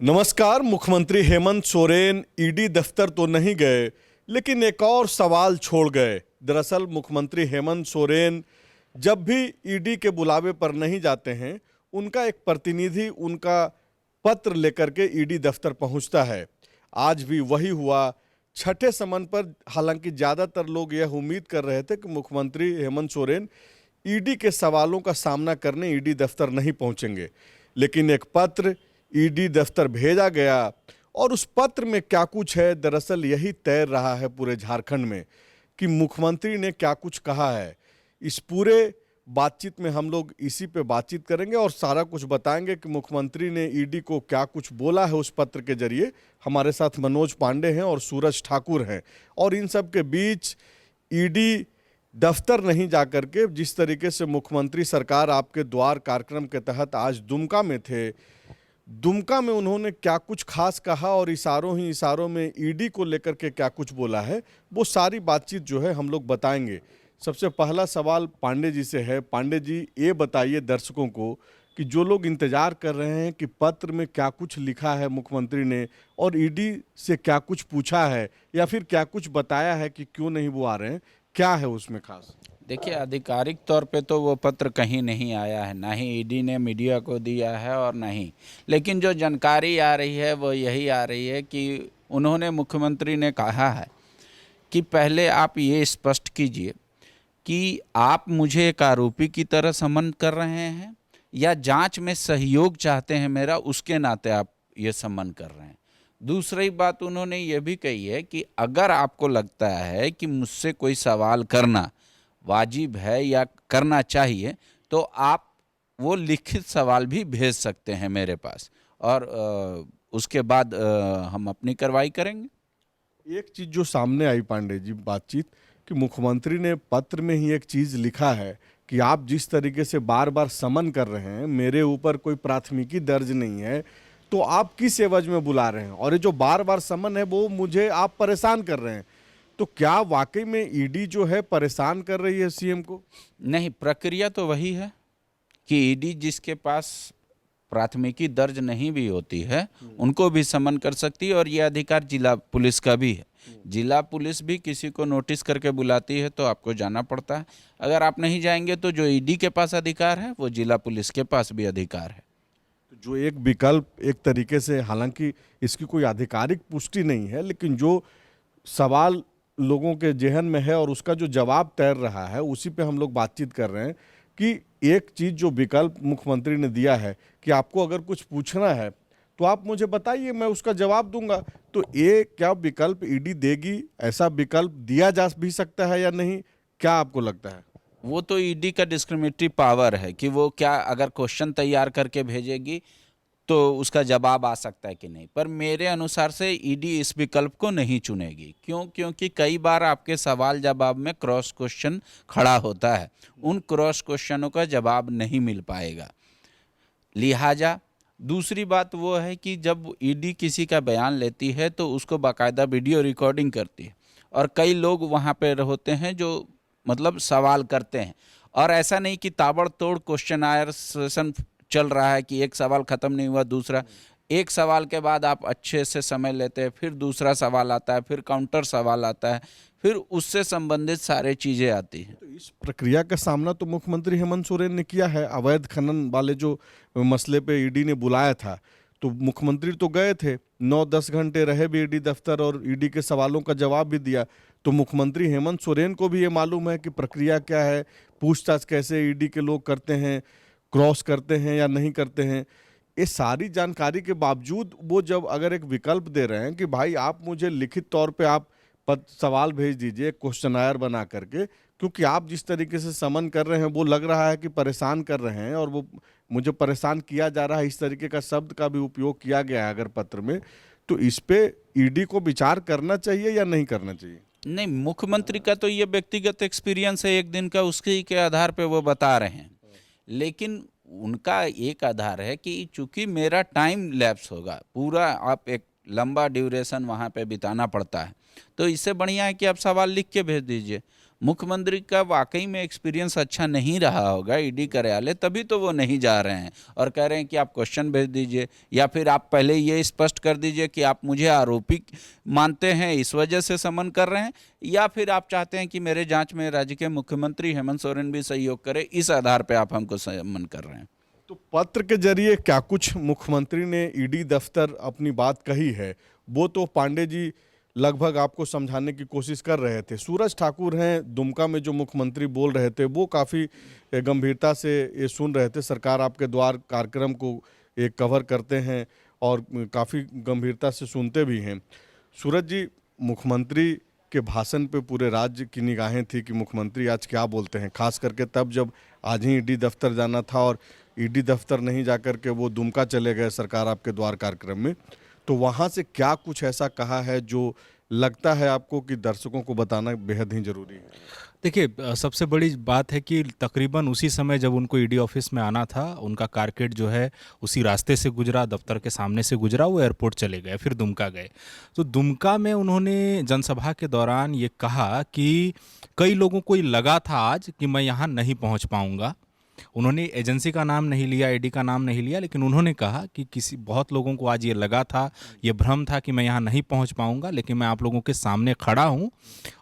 नमस्कार। मुख्यमंत्री हेमंत सोरेन ईडी दफ्तर तो नहीं गए, लेकिन एक और सवाल छोड़ गए। दरअसल मुख्यमंत्री हेमंत सोरेन जब भी ईडी के बुलावे पर नहीं जाते हैं, उनका एक प्रतिनिधि उनका पत्र लेकर के ईडी दफ्तर पहुंचता है। आज भी वही हुआ। छठे समन पर हालांकि ज़्यादातर लोग यह उम्मीद कर रहे थे कि मुख्यमंत्री हेमंत सोरेन ईडी के सवालों का सामना करने ईडी दफ्तर नहीं पहुंचेंगे, लेकिन एक पत्र ईडी दफ्तर भेजा गया और उस पत्र में क्या कुछ है, दरअसल यही तैर रहा है पूरे झारखंड में कि मुख्यमंत्री ने क्या कुछ कहा है। इस पूरे बातचीत में हम लोग इसी पे बातचीत करेंगे और सारा कुछ बताएंगे कि मुख्यमंत्री ने ईडी को क्या कुछ बोला है उस पत्र के जरिए। हमारे साथ मनोज पांडे हैं और सूरज ठाकुर हैं। और इन सब के बीच ईडी दफ्तर नहीं जाकर के जिस तरीके से मुख्यमंत्री सरकार आपके द्वार कार्यक्रम के तहत आज दुमका में थे, दुमका में उन्होंने क्या कुछ खास कहा और इशारों ही इशारों में ईडी को लेकर के क्या कुछ बोला है, वो सारी बातचीत जो है हम लोग बताएंगे। सबसे पहला सवाल पांडे जी से है। पांडे जी, ये बताइए दर्शकों को कि जो लोग इंतजार कर रहे हैं कि पत्र में क्या कुछ लिखा है मुख्यमंत्री ने और ईडी से क्या कुछ पूछा है या फिर क्या कुछ बताया है कि क्यों नहीं वो आ रहे हैं, क्या है उसमें खास? देखिए, आधिकारिक तौर पे तो वो पत्र कहीं नहीं आया है, ना ही ईडी ने मीडिया को दिया है और ना ही, लेकिन जो जानकारी आ रही है वो यही आ रही है कि उन्होंने मुख्यमंत्री ने कहा है कि पहले आप ये स्पष्ट कीजिए कि आप मुझे एक आरोपी की तरह समन कर रहे हैं या जांच में सहयोग चाहते हैं मेरा, उसके नाते आप ये समन कर रहे हैं। दूसरी बात उन्होंने ये भी कही है कि अगर आपको लगता है कि मुझसे कोई सवाल करना वाजिब है या करना चाहिए तो आप वो लिखित सवाल भी भेज सकते हैं मेरे पास और उसके बाद हम अपनी कार्रवाई करेंगे। एक चीज जो सामने आई पांडे जी बातचीत कि मुख्यमंत्री ने पत्र में ही एक चीज लिखा है कि आप जिस तरीके से बार बार समन कर रहे हैं, मेरे ऊपर कोई प्राथमिकी दर्ज नहीं है, तो आप किस एवज में बुला रहे हैं और ये जो बार बार समन है वो मुझे आप परेशान कर रहे हैं। तो क्या वाकई में ईडी जो है परेशान कर रही है सीएम को? नहीं, प्रक्रिया तो वही है कि ईडी जिसके पास प्राथमिकी दर्ज नहीं भी होती है उनको भी समन कर सकती है और ये अधिकार जिला पुलिस का भी है। जिला पुलिस भी किसी को नोटिस करके बुलाती है तो आपको जाना पड़ता है। अगर आप नहीं जाएंगे तो जो ईडी के पास अधिकार है वो जिला पुलिस के पास भी अधिकार है। तो जो एक विकल्प एक तरीके से, हालांकि इसकी कोई आधिकारिक पुष्टि नहीं है, लेकिन जो सवाल लोगों के जेहन में है और उसका जो जवाब तैर रहा है उसी पे हम लोग बातचीत कर रहे हैं कि एक चीज जो विकल्प मुख्यमंत्री ने दिया है कि आपको अगर कुछ पूछना है तो आप मुझे बताइए, मैं उसका जवाब दूंगा। तो ये क्या विकल्प ईडी देगी? ऐसा विकल्प दिया जा भी सकता है या नहीं, क्या आपको लगता है? वो तो ईडी का डिस्क्रिमिनेटरी पावर है कि वो क्या अगर क्वेश्चन तैयार करके भेजेगी तो उसका जवाब आ सकता है कि नहीं, पर मेरे अनुसार से ईडी इस विकल्प को नहीं चुनेगी। क्यों? क्योंकि कई बार आपके सवाल जवाब में क्रॉस क्वेश्चन खड़ा होता है, उन क्रॉस क्वेश्चनों का जवाब नहीं मिल पाएगा। लिहाजा दूसरी बात वो है कि जब ईडी किसी का बयान लेती है तो उसको बाकायदा वीडियो रिकॉर्डिंग करती है और कई लोग वहाँ पर होते हैं जो मतलब सवाल करते हैं और ऐसा नहीं कि ताबड़तोड़ क्वेश्चन आयर सेशन चल रहा है कि एक सवाल खत्म नहीं हुआ दूसरा, एक सवाल के बाद आप अच्छे से समय लेते हैं, फिर दूसरा सवाल आता है, फिर काउंटर सवाल आता है, फिर उससे संबंधित सारे चीजें आती हैं। तो इस प्रक्रिया का सामना तो मुख्यमंत्री हेमंत सोरेन ने किया है। अवैध खनन वाले जो मसले पे ईडी ने बुलाया था तो मुख्यमंत्री तो गए थे, 9-10 घंटे रहे भी ईडी दफ्तर और ईडी के सवालों का जवाब भी दिया। तो मुख्यमंत्री हेमंत सोरेन को भी ये मालूम है कि प्रक्रिया क्या है, पूछताछ कैसे ईडी के लोग करते हैं, क्रॉस करते हैं या नहीं करते हैं। ये सारी जानकारी के बावजूद वो जब अगर एक विकल्प दे रहे हैं कि भाई आप मुझे लिखित तौर पे आप सवाल भेज दीजिए क्वेश्चनायर बना करके, क्योंकि आप जिस तरीके से समन कर रहे हैं वो लग रहा है कि परेशान कर रहे हैं और वो मुझे परेशान किया जा रहा है, इस तरीके का शब्द का भी उपयोग किया गया है अगर पत्र में, तो इस पे ईडी को विचार करना चाहिए या नहीं करना चाहिए? नहीं, मुख्यमंत्री का तो ये व्यक्तिगत एक्सपीरियंस है एक दिन का, उसके ही के आधार पे वो बता रहे हैं, लेकिन उनका एक आधार है कि चूंकि मेरा टाइम लैप्स होगा पूरा, आप एक लंबा ड्यूरेशन वहाँ पे बिताना पड़ता है, तो इससे बढ़िया है कि आप सवाल लिख के भेज दीजिए। मुख्यमंत्री का वाकई में एक्सपीरियंस अच्छा नहीं रहा होगा ईडी कार्यालय, तभी तो वो नहीं जा रहे हैं और कह रहे हैं कि आप क्वेश्चन भेज दीजिए, या फिर आप पहले ये स्पष्ट कर दीजिए कि आप मुझे आरोपी मानते हैं इस वजह से समन कर रहे हैं, या फिर आप चाहते हैं कि मेरे जांच में राज्य के मुख्यमंत्री हेमंत सोरेन भी सहयोग करें, इस आधार पर आप हमको समन कर रहे हैं। तो पत्र के जरिए क्या कुछ मुख्यमंत्री ने ईडी दफ्तर अपनी बात कही है, वो तो पांडे जी लगभग आपको समझाने की कोशिश कर रहे थे। सूरज ठाकुर हैं दुमका में, जो मुख्यमंत्री बोल रहे थे वो काफ़ी गंभीरता से ये सुन रहे थे। सरकार आपके द्वार कार्यक्रम को एक कवर करते हैं और काफ़ी गंभीरता से सुनते भी हैं। सूरज जी, मुख्यमंत्री के भाषण पे पूरे राज्य की निगाहें थी कि मुख्यमंत्री आज क्या बोलते हैं, खास करके तब जब आज ही ईडी दफ्तर जाना था और ईडी दफ्तर नहीं जाकर के वो दुमका चले गए सरकार आपके द्वार कार्यक्रम में, तो वहाँ से क्या कुछ ऐसा कहा है जो लगता है आपको कि दर्शकों को बताना बेहद ही जरूरी है? देखिए, सबसे बड़ी बात है कि तकरीबन उसी समय जब उनको ईडी ऑफिस में आना था, उनका कारकेड जो है उसी रास्ते से गुजरा, दफ्तर के सामने से गुजरा, वो एयरपोर्ट चले गए, फिर दुमका गए। तो दुमका में उन्होंने जनसभा के दौरान ये कहा कि कई लोगों को ये लगा था आज कि मैं यहाँ नहीं पहुँच पाऊँगा। उन्होंने एजेंसी का नाम नहीं लिया, ईडी का नाम नहीं लिया, लेकिन उन्होंने कहा कि बहुत लोगों को आज ये लगा था, ये भ्रम था कि मैं यहाँ नहीं पहुँच पाऊँगा, लेकिन मैं आप लोगों के सामने खड़ा हूँ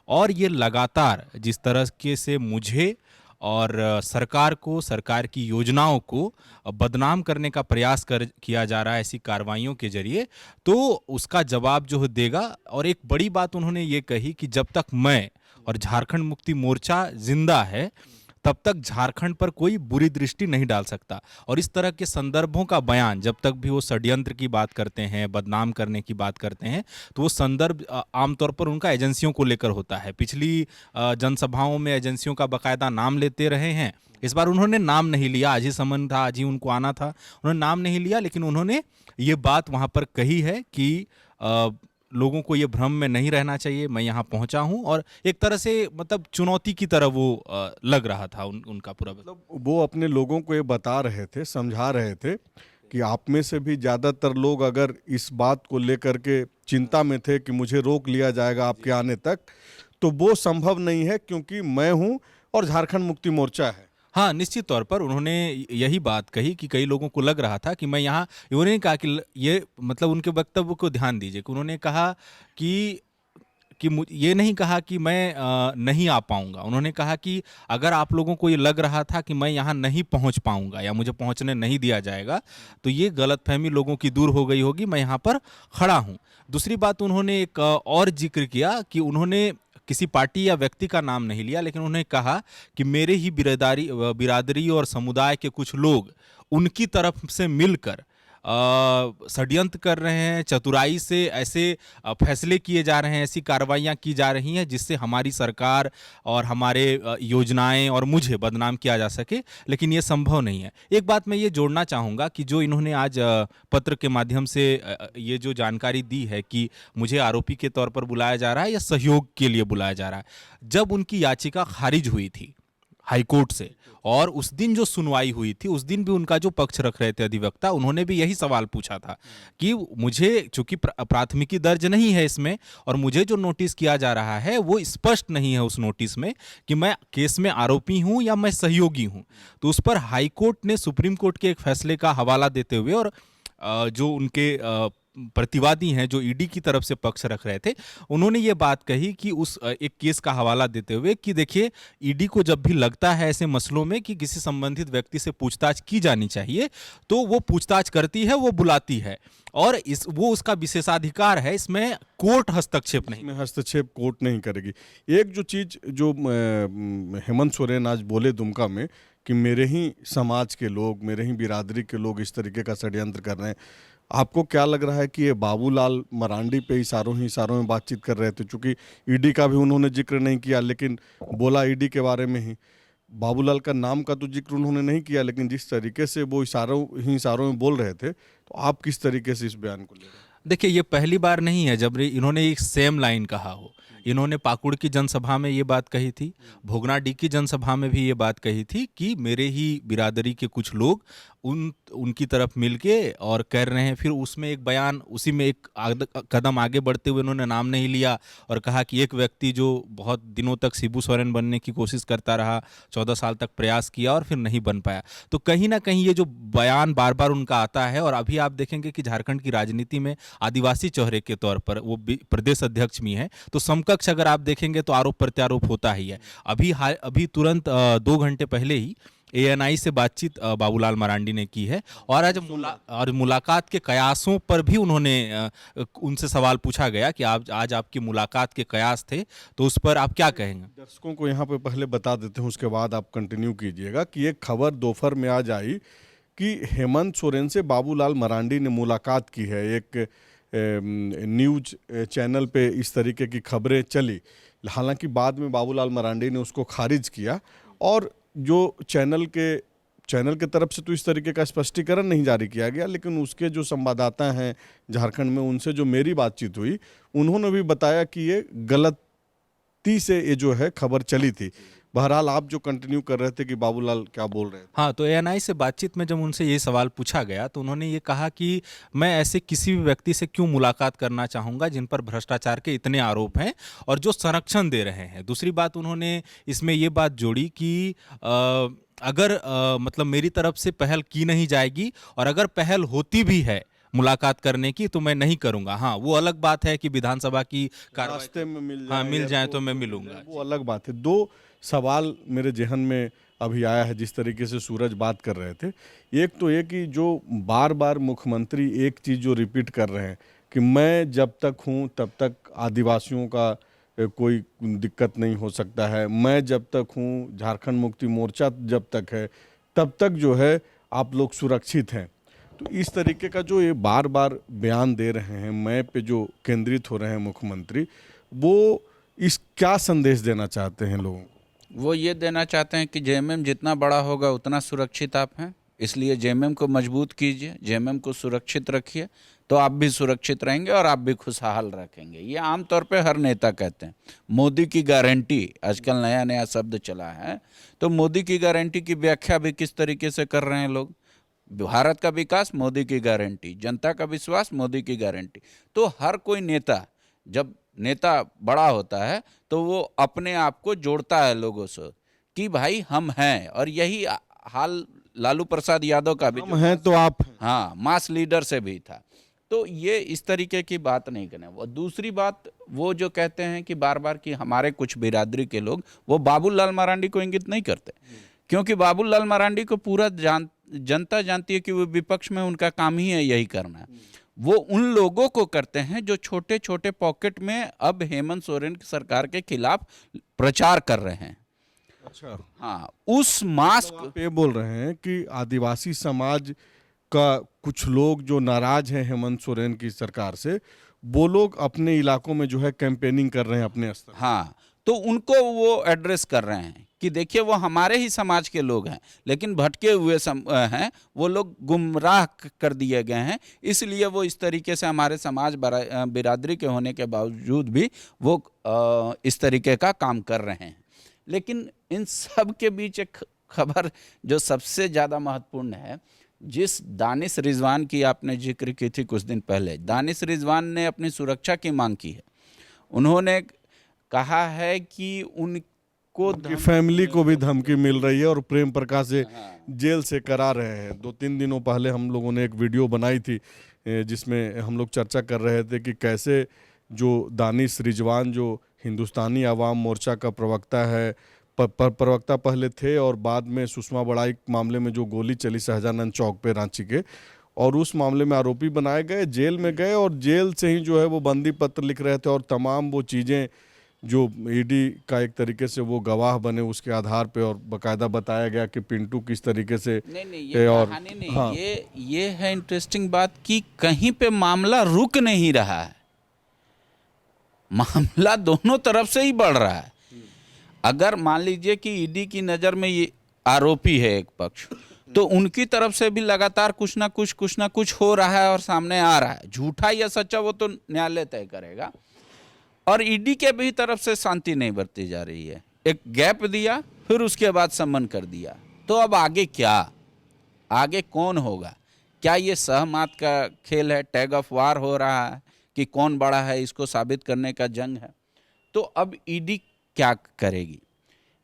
और ये लगातार जिस तरह के से मुझे और सरकार को, सरकार की योजनाओं को बदनाम करने का प्रयास किया जा रहा है ऐसी कार्रवाइयों के जरिए, तो उसका जवाब जो देगा। और एक बड़ी बात उन्होंने ये कही कि जब तक मैं और झारखंड मुक्ति मोर्चा जिंदा है तब तक झारखंड पर कोई बुरी दृष्टि नहीं डाल सकता। और इस तरह के संदर्भों का बयान जब तक भी वो षड्यंत्र की बात करते हैं, बदनाम करने की बात करते हैं, तो वो संदर्भ आमतौर पर उनका एजेंसियों को लेकर होता है। पिछली जनसभाओं में एजेंसियों का बाकायदा नाम लेते रहे हैं, इस बार उन्होंने नाम नहीं लिया। आज ही समन था, आज ही उनको आना था, उन्होंने नाम नहीं लिया, लेकिन उन्होंने ये बात वहाँ पर कही है कि लोगों को ये भ्रम में नहीं रहना चाहिए, मैं यहाँ पहुँचा हूँ। और एक तरह से मतलब चुनौती की तरह वो लग रहा था उनका पूरा। मतलब वो अपने लोगों को ये बता रहे थे, समझा रहे थे कि आप में से भी ज़्यादातर लोग अगर इस बात को लेकर के चिंता में थे कि मुझे रोक लिया जाएगा आपके आने तक, तो वो संभव नहीं है क्योंकि मैं हूँ और झारखंड मुक्ति मोर्चा है। हाँ, निश्चित तौर पर उन्होंने यही बात कही कि कई लोगों को लग रहा था कि मैं यहाँ, उन्होंने कहा कि ये मतलब उनके वक्तव्य को ध्यान दीजिए कि उन्होंने कहा कि ये नहीं कहा कि मैं नहीं आ पाऊंगा। उन्होंने कहा कि अगर आप लोगों को ये लग रहा था कि मैं यहाँ नहीं पहुँच पाऊंगा या मुझे पहुँचने नहीं दिया जाएगा, तो ये गलतफहमी लोगों की दूर हो गई होगी, मैं यहाँ पर खड़ा हूँ। दूसरी बात उन्होंने एक और जिक्र किया कि उन्होंने किसी पार्टी या व्यक्ति का नाम नहीं लिया, लेकिन उन्होंने कहा कि मेरे ही बिरादरी और समुदाय के कुछ लोग उनकी तरफ से मिलकर षड्यंत्र कर रहे हैं, चतुराई से ऐसे फैसले किए जा रहे हैं, ऐसी कार्रवाइयाँ की जा रही हैं जिससे हमारी सरकार और हमारे योजनाएं और मुझे बदनाम किया जा सके, लेकिन ये संभव नहीं है। एक बात मैं ये जोड़ना चाहूँगा कि जो इन्होंने आज पत्र के माध्यम से ये जो जानकारी दी है कि मुझे आरोपी के तौर पर बुलाया जा रहा है या सहयोग के लिए बुलाया जा रहा है, जब उनकी याचिका खारिज हुई थी हाईकोर्ट से और उस दिन जो सुनवाई हुई थी, उस दिन भी उनका जो पक्ष रख रहे थे अधिवक्ता, उन्होंने भी यही सवाल पूछा था कि मुझे, चूंकि प्राथमिकी दर्ज नहीं है इसमें और मुझे जो नोटिस किया जा रहा है वो स्पष्ट नहीं है उस नोटिस में कि मैं केस में आरोपी हूं या मैं सहयोगी हूं। तो उस पर हाईकोर्ट ने सुप्रीम कोर्ट के एक फैसले का हवाला देते हुए और जो उनके प्रतिवादी हैं, जो ईडी की तरफ से पक्ष रख रहे थे, उन्होंने ये बात कही कि उस एक केस का हवाला देते हुए कि देखिए, ईडी को जब भी लगता है ऐसे मसलों में कि किसी संबंधित व्यक्ति से पूछताछ की जानी चाहिए, तो वो पूछताछ करती है, वो बुलाती है और वो उसका विशेषाधिकार है, इसमें कोर्ट हस्तक्षेप नहीं, इसमें हस्तक्षेप कोर्ट नहीं करेगी। एक जो चीज जो हेमंत सोरेन आज बोले दुमका में कि मेरे ही समाज के लोग, मेरे ही बिरादरी के लोग इस तरीके का षड्यंत्र कर रहे हैं, आपको क्या लग रहा है कि ये बाबूलाल मरांडी पे इशारों में बातचीत कर रहे थे? चूंकि ईडी का भी उन्होंने जिक्र नहीं किया, लेकिन बोला ईडी के बारे में ही, बाबूलाल का नाम का तो जिक्र उन्होंने नहीं किया, लेकिन जिस तरीके से वो इशारों में बोल रहे थे, तो आप किस तरीके से इस बयान को ले रहे हैं? देखिए, ये पहली बार नहीं है जब इन्होंने एक सेम लाइन कहा हो। इन्होंने पाकुड़ की जनसभा में ये बात कही थी, भोगनाडीह की जनसभा में भी ये बात कही थी कि मेरे ही बिरादरी के कुछ लोग उनकी तरफ मिलके और कर रहे हैं। फिर उसमें एक बयान, उसी में एक कदम आगे बढ़ते हुए उन्होंने नाम नहीं लिया और कहा कि एक व्यक्ति जो बहुत दिनों तक शिबू सोरेन बनने की कोशिश करता रहा, 14 साल तक प्रयास किया और फिर नहीं बन पाया। तो कहीं ना कहीं ये जो बयान बार बार उनका आता है, और अभी आप देखेंगे कि झारखंड की राजनीति में आदिवासी चेहरे के तौर पर वो प्रदेश अध्यक्ष भी हैं, तो समकक्ष अगर आप देखेंगे तो आरोप प्रत्यारोप होता ही है। अभी तुरंत 2 घंटे पहले ही ANI से बातचीत बाबूलाल मरांडी ने की है, और आज मुलाकात के कयासों पर भी उन्होंने उनसे सवाल पूछा गया कि आज आपकी मुलाकात के कयास थे, तो उस पर आप क्या कहेंगे? दर्शकों को यहाँ पे पहले बता देते हैं, उसके बाद आप कंटिन्यू कीजिएगा कि एक खबर दोपहर में आज आई कि हेमंत सोरेन से बाबूलाल मरांडी ने मुलाकात की है। एक न्यूज चैनल पे इस तरीके की खबरें चली, हालांकि बाद में बाबूलाल मरांडी ने उसको खारिज किया, और जो चैनल के तरफ से तो इस तरीके का स्पष्टीकरण नहीं जारी किया गया, लेकिन उसके जो संवाददाता हैं झारखंड में, उनसे जो मेरी बातचीत हुई, उन्होंने भी बताया कि ये गलती से ये जो है खबर चली थी। बहरहाल आप जो कंटिन्यू कर रहे थे कि बाबूलाल क्या बोल रहे थे। हाँ, तो ANI से बातचीत में जब उनसे ये सवाल पूछा गया तो उन्होंने ये कहा कि मैं ऐसे किसी भी व्यक्ति से क्यों मुलाकात करना चाहूँगा जिन पर भ्रष्टाचार के इतने आरोप हैं और जो संरक्षण दे रहे हैं। दूसरी बात उन्होंने इसमें ये बात जोड़ी कि अगर मतलब मेरी तरफ से पहल की नहीं जाएगी, और अगर पहल होती भी है मुलाकात करने की तो मैं नहीं करूंगा। हाँ, वो अलग बात है कि विधानसभा की रास्ते में मिल जाए तो मैं मिलूंगा, वो अलग बात है। 2 सवाल मेरे जहन में अभी आया है जिस तरीके से सूरज बात कर रहे थे। एक तो ये कि जो बार बार मुख्यमंत्री एक चीज़ जो रिपीट कर रहे हैं कि मैं जब तक हूँ तब तक आदिवासियों का कोई दिक्कत नहीं हो सकता है, मैं जब तक हूँ, झारखंड मुक्ति मोर्चा जब तक है तब तक जो है आप लोग सुरक्षित हैं। तो इस तरीके का जो ये बार बार बयान दे रहे हैं, मैं पे जो केंद्रित हो रहे हैं मुख्यमंत्री, वो इस क्या संदेश देना चाहते हैं लोगों को? वो ये देना चाहते हैं कि JMM जितना बड़ा होगा उतना सुरक्षित आप हैं, इसलिए JMM को मजबूत कीजिए, JMM को सुरक्षित रखिए, तो आप भी सुरक्षित रहेंगे और आप भी खुशहाल रखेंगे। ये आमतौर पे हर नेता कहते हैं। मोदी की गारंटी, आजकल नया नया शब्द चला है, तो मोदी की गारंटी की व्याख्या भी किस तरीके से कर रहे हैं लोग। भारत का विकास मोदी की गारंटी, जनता का विश्वास मोदी की गारंटी। तो हर कोई नेता, जब नेता बड़ा होता है तो वो अपने आप को जोड़ता है लोगों से कि भाई हम हैं, और यही हाल लालू प्रसाद यादव का भी, हम हैं तो आप, हाँ, मास लीडर से भी था। तो ये इस तरीके की बात नहीं करें। वो दूसरी बात, वो जो कहते हैं कि बार बार कि हमारे कुछ बिरादरी के लोग, वो बाबूलाल मरांडी को इंगित नहीं करते, क्योंकि बाबूलाल मरांडी को पूरा जनता जानती है कि वो विपक्ष में उनका काम ही है यही करना है। वो उन लोगों को करते हैं जो छोटे छोटे पॉकेट में अब हेमंत सोरेन की सरकार के खिलाफ प्रचार कर रहे हैं। अच्छा, हाँ, उस मास्क तो आप ये बोल रहे हैं कि आदिवासी समाज का कुछ लोग जो नाराज हैं हेमंत सोरेन की सरकार से, वो लोग अपने इलाकों में जो है कैंपेनिंग कर रहे हैं अपने स्तर। हाँ, तो उनको वो एड्रेस कर रहे हैं कि देखिए वो हमारे ही समाज के लोग हैं, लेकिन भटके हुए हैं, वो लोग गुमराह कर दिए गए हैं, इसलिए वो इस तरीके से हमारे समाज बिरादरी के होने के बावजूद भी वो इस तरीके का काम कर रहे हैं। लेकिन इन सब के बीच एक खबर जो सबसे ज़्यादा महत्वपूर्ण है, जिस दानिश रिजवान की आपने जिक्र की थी कुछ दिन पहले, दानिश रिजवान ने अपनी सुरक्षा की मांग की है। उन्होंने कहा है कि उनको फैमिली को भी धमकी मिल रही है और प्रेम प्रकाश से जेल से करा रहे हैं। 2-3 दिनों पहले हम लोगों ने एक वीडियो बनाई थी जिसमें हम लोग चर्चा कर रहे थे कि कैसे जो दानिश रिजवान जो हिंदुस्तानी आवाम मोर्चा का प्रवक्ता है, प्रवक्ता पहले थे और बाद में सुषमा बड़ाई मामले में जो गोली चली सहजानंद चौक पे रांची के, और उस मामले में आरोपी बनाए गए, जेल में गए और जेल से ही जो है वो बंदी पत्र लिख रहे थे और तमाम वो चीज़ें जो ईडी का एक तरीके से वो गवाह बने उसके आधार पे, और बकायदा बताया गया कि पिंटू किस तरीके से नहीं ये और कहानी नहीं, हाँ, ये है इंटरेस्टिंग बात कि कहीं पे मामला रुक नहीं रहा है, मामला दोनों तरफ से ही बढ़ रहा है। अगर मान लीजिए कि ईडी की नज़र में ये आरोपी है एक पक्ष, तो उनकी तरफ से भी लगातार कुछ ना कुछ हो रहा है और सामने आ रहा है। झूठा या सच्चा वो तो न्यायालय तय करेगा। और ईडी के भी तरफ से शांति नहीं बरती जा रही है। एक गैप दिया, फिर उसके बाद सम्मन कर दिया। तो अब आगे क्या, आगे कौन होगा? क्या ये सहमत का खेल है, टैग ऑफ वार हो रहा है कि कौन बड़ा है, इसको साबित करने का जंग है? तो अब ईडी क्या करेगी?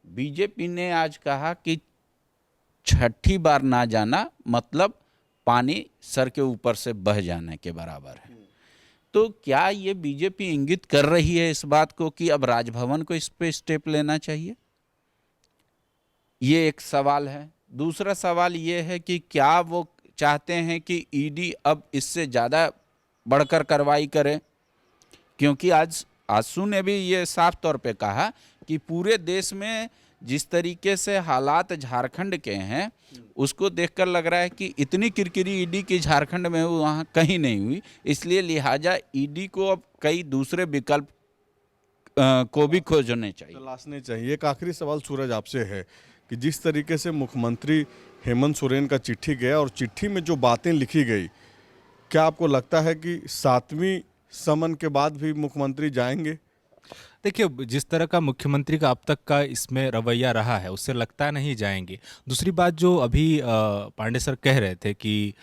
बीजेपी ने आज कहा कि छठी बार ना जाना मतलब पानी सर के ऊपर से बह जाने के बराबर है। तो क्या ये बीजेपी इंगित कर रही है इस बात को कि अब राजभवन को इस पे स्टेप लेना चाहिए? ये एक सवाल है। दूसरा सवाल ये है कि क्या वो चाहते हैं कि ईडी अब इससे ज़्यादा बढ़कर कार्रवाई करे? क्योंकि आज आसू ने भी ये साफ तौर पे कहा कि पूरे देश में जिस तरीके से हालात झारखंड के हैं, उसको देखकर लग रहा है कि इतनी किरकिरी ईडी की झारखंड में वहाँ कहीं नहीं हुई, इसलिए लिहाजा ईडी को अब कई दूसरे विकल्प को भी खोजने चाहिए, तलाशने चाहिए। एक आखिरी सवाल सूरज आपसे है कि जिस तरीके से मुख्यमंत्री हेमंत सोरेन का चिट्ठी गया और चिट्ठी में जो बातें लिखी गई, क्या आपको लगता है कि 7वीं समन के बाद भी मुख्यमंत्री जाएंगे? देखिए, जिस तरह का मुख्यमंत्री का अब तक का इसमें रवैया रहा है, उससे लगता नहीं जाएंगे। दूसरी बात जो अभी पांडे सर कह रहे थे कि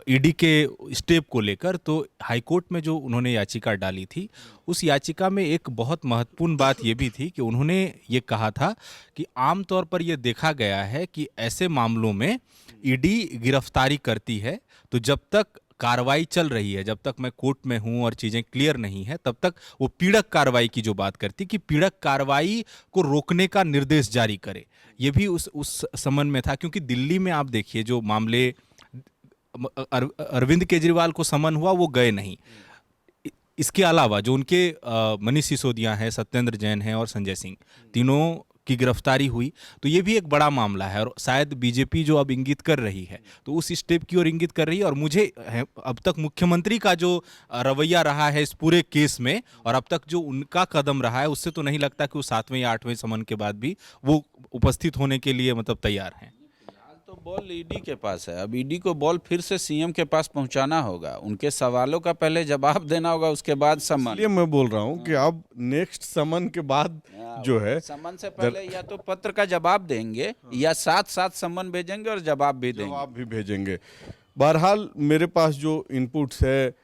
ईडी के स्टेप को लेकर, तो हाईकोर्ट में जो उन्होंने याचिका डाली थी, उस याचिका में एक बहुत महत्वपूर्ण बात ये भी थी कि उन्होंने ये कहा था कि आमतौर पर ये देखा गया है कि ऐसे मामलों में ईडी गिरफ्तारी करती है, तो जब तक कार्रवाई चल रही है, जब तक मैं कोर्ट में हूं और चीजें क्लियर नहीं है, तब तक वो पीड़क कार्रवाई की जो बात करती कि पीड़क कार्रवाई को रोकने का निर्देश जारी करे। ये भी उस समन में था, क्योंकि दिल्ली में आप देखिए जो मामले अरविंद केजरीवाल को समन हुआ वो गए नहीं। इसके अलावा जो उनके मनीष सिसोदिया हैं, सत्येंद्र जैन हैं और संजय सिंह, तीनों की गिरफ्तारी हुई। तो ये भी एक बड़ा मामला है और शायद बीजेपी जो अब इंगित कर रही है तो उस स्टेप की ओर इंगित कर रही है। और मुझे अब तक मुख्यमंत्री का जो रवैया रहा है इस पूरे केस में और अब तक जो उनका कदम रहा है, उससे तो नहीं लगता कि वो 7वें या 8वें समन के बाद भी वो उपस्थित होने के लिए मतलब तैयार हैं। तो बॉल ईडी के पास है। अब ईडी को बॉल फिर से सीएम के पास पहुंचाना होगा, उनके सवालों का पहले जवाब देना होगा, उसके बाद समन। इसलिए मैं बोल रहा हूं कि अब नेक्स्ट समन के बाद जो है, समन से पहले या तो पत्र का जवाब देंगे या साथ साथ समन भेजेंगे और जवाब भी भेजेंगे। बहरहाल मेरे पास जो इनपुट्स है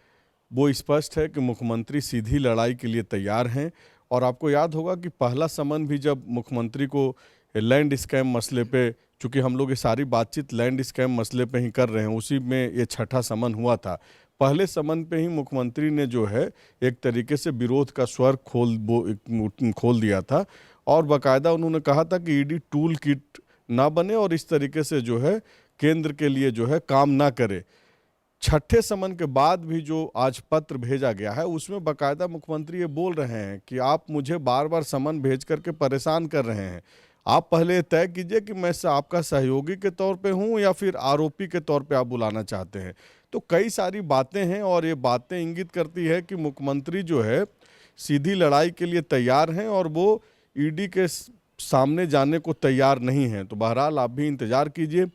वो स्पष्ट है कि मुख्यमंत्री सीधी लड़ाई के लिए तैयार हैं। और आपको याद होगा कि पहला समन भी जब मुख्यमंत्री को लैंड स्कैम मसले पे, चूँकि हम लोग ये सारी बातचीत लैंड स्कैम मसले पे ही कर रहे हैं, उसी में ये छठा समन हुआ था। पहले समन पे ही मुख्यमंत्री ने जो है एक तरीके से विरोध का स्वर खोल दिया था और बाकायदा उन्होंने कहा था कि ईडी टूल किट ना बने और इस तरीके से जो है केंद्र के लिए जो है काम ना करे। छठे समन के बाद भी जो आज पत्र भेजा गया है उसमें बाकायदा मुख्यमंत्री ये बोल रहे हैं कि आप मुझे बार बार समन भेज करके परेशान कर रहे हैं, आप पहले तय कीजिए कि मैं आपका सहयोगी के तौर पे हूं या फिर आरोपी के तौर पे आप बुलाना चाहते हैं। तो कई सारी बातें हैं और ये बातें इंगित करती है कि मुख्यमंत्री जो है सीधी लड़ाई के लिए तैयार हैं और वो ईडी के सामने जाने को तैयार नहीं हैं। तो बहरहाल आप भी इंतजार कीजिए,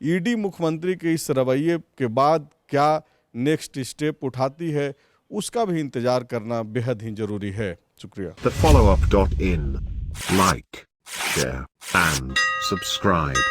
ईडी मुख्यमंत्री के इस रवैये के बाद क्या नेक्स्ट स्टेप उठाती है, उसका भी इंतजार करना बेहद ही जरूरी है। शुक्रिया। TheFollowUp.in, like, share and subscribe.